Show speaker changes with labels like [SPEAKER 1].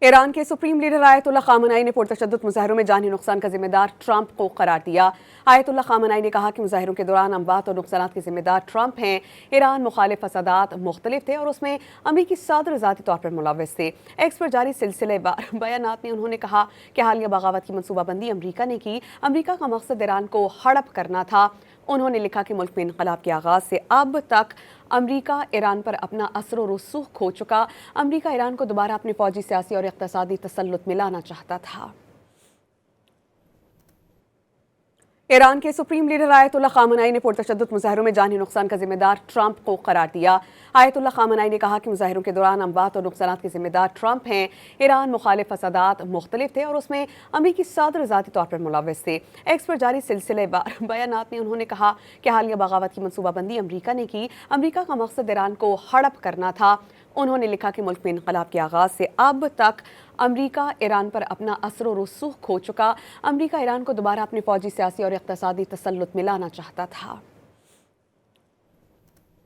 [SPEAKER 1] Iran के supreme leader Ayatollah खामनई ने पुरतशद्दुद मुजाहरों में जानी नुकसान का जिम्मेदार ट्रंप को करार दिया। आयतुल्लाह खामनई ने कहा कि मुजाहरों के दौरान अमवात और नुकसानात के जिम्मेदार ट्रंप हैं। ईरान मुखालिफ फसादात मुख्तलिफ थे और उसमें अमरीकी सदर ज़ाती तौर पर मुलव्वस थे। एक्स पर जारी सिलसिलेवार बयानात में उन्होंने कहा कि हालिया बगावत की मनसूबाबंदी अमरीका ने की। अमरीका का मकसद ईरान को हड़प करना था। उन्होंने लिखा कि मुल्क में इनकलाब के आगाज़ से अब तक अमरीका ईरान पर अपना असर और रसूख खो चुका। अमरीका ईरान को दोबारा अपने फौजी, सियासी और इक़्तिसादी तसल्लुत में लाना चाहता था। ईरान के सुप्रीम लीडर आयतुल्लाह खामनई ने पुरतशद्दुद मुजाहरों में जानी नुकसान का जिम्मेदार ट्रंप को करार दिया। आयतुल्लाह खामनई ने कहा कि मुजाहरों के दौरान अमवात और नुकसानात के जिम्मेदार ट्रंप हैं। ईरान मुखालिफ फसादात मुख्तलिफ थे और उसमें अमरीकी सदर ज़ाती तौर पर मुलव्वस थे। एक्स पर जारी सिलसिलेवार बयानात में उन्होंने कहा कि हालिया बगावत की मनसूबाबंदी अमरीका ने की। अमरीका का मकसद ईरान को हड़प करना था। उन्होंने लिखा कि मुल्क में इनकलाब के आगाज़ से अब तक अमरीका ईरान पर अपना असर और रसूख खो चुका। अमरीका ईरान को दोबारा अपने फौजी, सियासी और इक़्तिसादी तसल्लुत में लाना चाहता था।